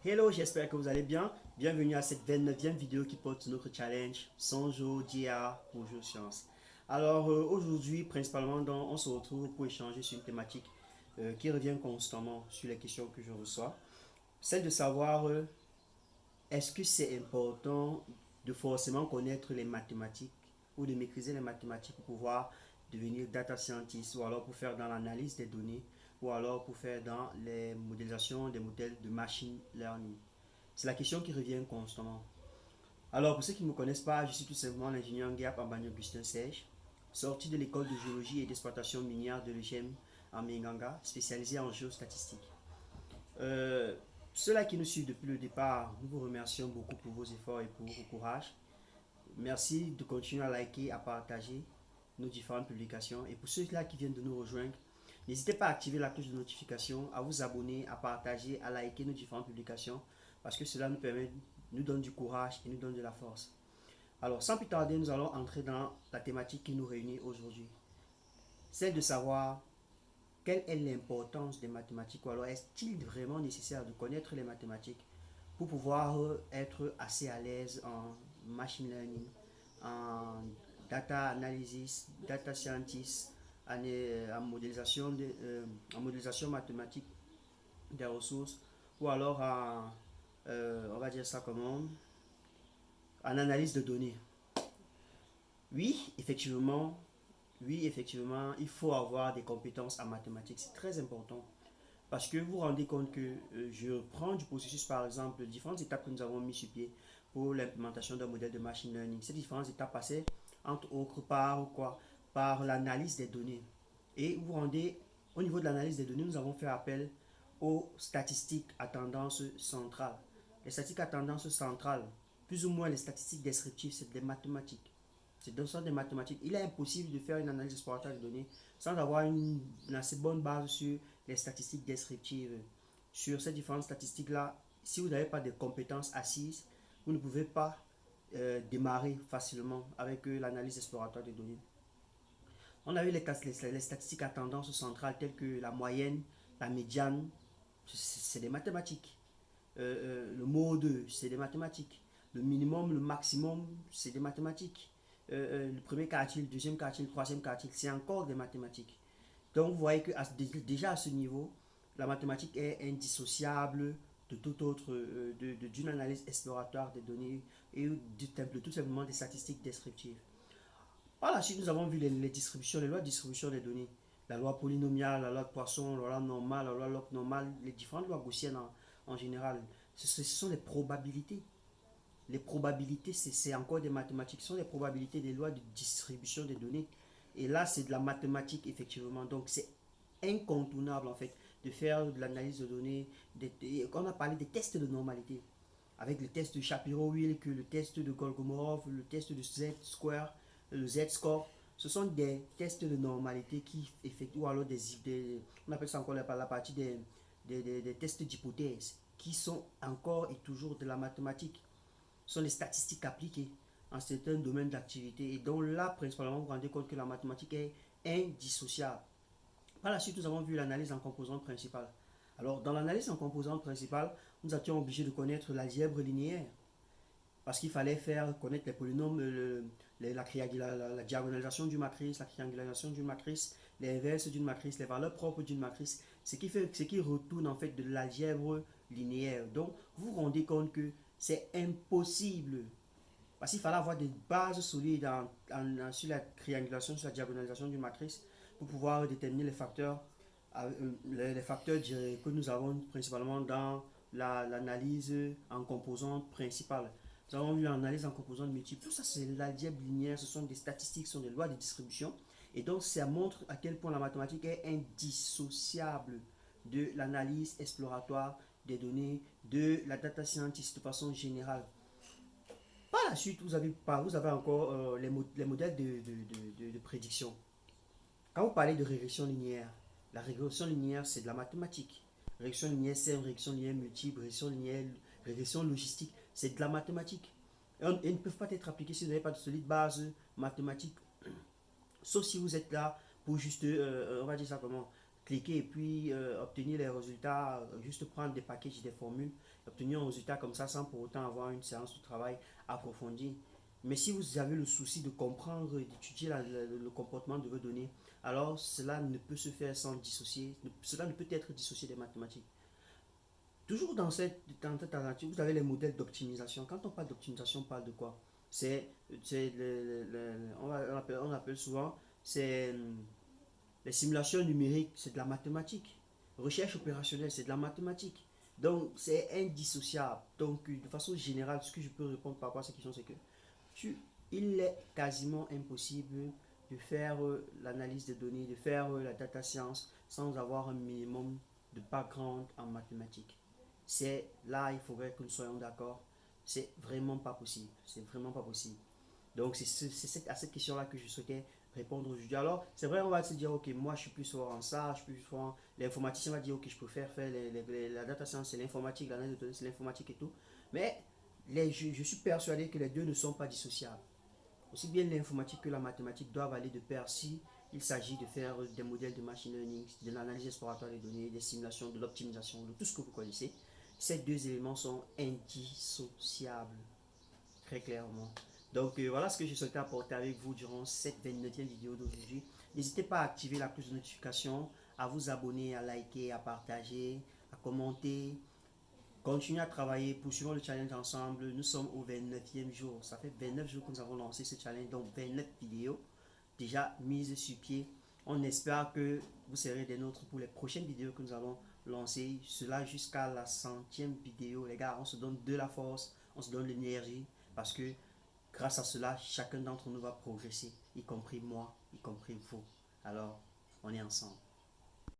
Hello, j'espère que vous allez bien. Bienvenue à cette 29e vidéo qui porte sur notre challenge 100 jours d'IA pour Jour Science. Alors aujourd'hui, principalement, on se retrouve pour échanger sur une thématique qui revient constamment sur les questions que je reçois. Celle de savoir est-ce que c'est important de forcément connaître les mathématiques ou de maîtriser les mathématiques pour pouvoir devenir data scientist ou alors pour faire dans l'analyse des données ou alors pour faire dans les modélisations des modèles de machine learning. C'est la question qui revient constamment. Alors, pour ceux qui ne me connaissent pas, je suis tout simplement l'ingénieur Nguap Ambani Augustin Serge, sorti de l'école de géologie et d'exploitation minière de l'EGM en Minganga, spécialisé en géostatistique. Euh, Ceux-là qui nous suivent depuis le départ, nous vous remercions beaucoup pour vos efforts et pour vos courage. Merci de continuer à liker, à partager nos différentes publications. Et pour ceux-là qui viennent de nous rejoindre, n'hésitez pas à activer la cloche de notification, à vous abonner, à partager, à liker nos différentes publications, parce que cela nous permet, nous donne du courage et nous donne de la force. Alors, sans plus tarder, nous allons entrer dans la thématique qui nous réunit aujourd'hui. Celle de savoir quelle est l'importance des mathématiques, ou alors est-il vraiment nécessaire de connaître les mathématiques pour pouvoir être assez à l'aise en machine learning, en data analysis, data scientist, en modélisation mathématique des ressources, ou alors on va dire ça comment, en analyse de données. Oui, effectivement, oui, effectivement, il faut avoir des compétences en mathématiques, c'est très important. Parce que vous vous rendez compte que je prends du processus, par exemple, différentes étapes que nous avons mis sur pied pour l'implémentation d'un modèle de machine learning. Ces différentes étapes passaient, entre autres, par quoi? Par l'analyse des données. Et vous vous rendez, au niveau de l'analyse des données, nous avons fait appel aux statistiques à tendance centrale. Les statistiques à tendance centrale, plus ou moins les statistiques descriptives, c'est des mathématiques. C'est dans le des mathématiques. Il est impossible de faire une analyse exploratoire de données sans avoir une assez bonne base sur les statistiques descriptives. Sur ces différentes statistiques-là, si vous n'avez pas de compétences assises, vous ne pouvez pas démarrer facilement avec l'analyse exploratoire des données. On a eu les statistiques à tendance centrale telles que la moyenne, la médiane, c'est des mathématiques. Le mode, c'est des mathématiques. Le minimum, le maximum, c'est des mathématiques. Le premier quartile, le deuxième quartile, le troisième quartile, c'est encore des mathématiques. Donc vous voyez que déjà à ce niveau, la mathématique est indissociable de tout autre, d'une analyse exploratoire des données et tout simplement des statistiques descriptives. Par la suite, nous avons vu les distributions, les lois de distribution des données. La loi polynomiale, la loi de Poisson, la loi normale, la loi log normale, les différentes lois gaussiennes en général. Ce sont les probabilités. Les probabilités, c'est encore des mathématiques. Ce sont les probabilités des lois de distribution des données. Et là, c'est de la mathématique, effectivement. Donc, c'est incontournable, en fait, de faire de l'analyse de données. On a parlé des tests de normalité. Avec le test de Shapiro-Wilk, le test de Kolmogorov, le test de Z-square, le Z-score. Ce sont des tests de normalité qui effectuent, ou alors on appelle ça encore la partie des tests d'hypothèse, qui sont encore et toujours de la mathématique. Ce sont les statistiques appliquées en certains domaines d'activité. Et donc là, principalement, vous vous rendez compte que la mathématique est indissociable. Par la suite, nous avons vu l'analyse en composantes principales. Alors, dans l'analyse en composantes principales, nous étions obligés de connaître l'algèbre linéaire parce qu'il fallait faire connaître les polynômes, la diagonalisation d'une matrice, la triangulation d'une matrice, les inverses d'une matrice, les valeurs propres d'une matrice, ce qui retourne en fait de l'algèbre linéaire. Donc, vous vous rendez compte que c'est impossible parce qu'il fallait avoir des bases solides sur la triangulation, sur la diagonalisation d'une matrice pour pouvoir déterminer les facteurs que nous avons principalement dans l'analyse en composantes principales. Nous avons vu l'analyse en composantes multiples. Tout ça, c'est l'algèbre linéaire, ce sont des statistiques, ce sont des lois de distribution. Et donc, ça montre à quel point la mathématique est indissociable de l'analyse exploratoire des données, de la data scientist de façon générale. Par la suite, vous avez encore les modèles de prédiction. Quand vous parlez de régression linéaire, la régression linéaire, c'est de la mathématique. Régression linéaire simple, régression linéaire multiple, régression linéaire, régression logistique, c'est de la mathématique. Ils ne peuvent pas être appliqués si vous n'avez pas de solide base mathématique. Sauf si vous êtes là pour juste, on va dire ça comment, cliquer et puis obtenir les résultats, juste prendre des packages, des formules, obtenir un résultat comme ça sans pour autant avoir une séance de travail approfondie. Mais si vous avez le souci de comprendre et d'étudier le comportement de vos données, alors cela ne peut se faire sans dissocier, cela ne peut être dissocié des mathématiques. Toujours dans cette alternative, vous avez les modèles d'optimisation. Quand on parle d'optimisation, on parle de quoi? On appelle souvent, c'est les simulations numériques, c'est de la mathématique. Recherche opérationnelle, c'est de la mathématique. Donc, c'est indissociable. Donc, de façon générale, ce que je peux répondre par rapport à cette question, c'est que il est quasiment impossible de faire l'analyse des données, de faire la data science sans avoir un minimum de background en mathématiques. C'est là, il faudrait que nous soyons d'accord. C'est vraiment pas possible. C'est vraiment pas possible. Donc, c'est à cette question-là que je souhaitais répondre aujourd'hui. Alors, c'est vrai, on va se dire, ok, moi je suis plus fort en ça, je suis plus fort en. L'informaticien va dire, ok, je préfère faire la data science, c'est l'informatique, l'analyse de données, c'est l'informatique et tout. Mais je suis persuadé que les deux ne sont pas dissociables. Aussi bien l'informatique que la mathématique doivent aller de pair si il s'agit de faire des modèles de machine learning, de l'analyse exploratoire des données, des simulations, de l'optimisation, de tout ce que vous connaissez. Ces deux éléments sont indissociables, très clairement. Donc voilà ce que je souhaitais apporter avec vous durant cette 29e vidéo d'aujourd'hui. N'hésitez pas à activer la cloche de notification, à vous abonner, à liker, à partager, à commenter. Continuez à travailler, poursuivons le challenge ensemble. Nous sommes au 29e jour. Ça fait 29 jours que nous avons lancé ce challenge, donc 29 vidéos déjà mises sur pied. On espère que vous serez des nôtres pour les prochaines vidéos que nous allons lancer. Cela jusqu'à la 100e vidéo. Les gars, on se donne de la force, on se donne de l'énergie parce que grâce à cela, chacun d'entre nous va progresser, y compris moi, y compris vous. Alors, on est ensemble.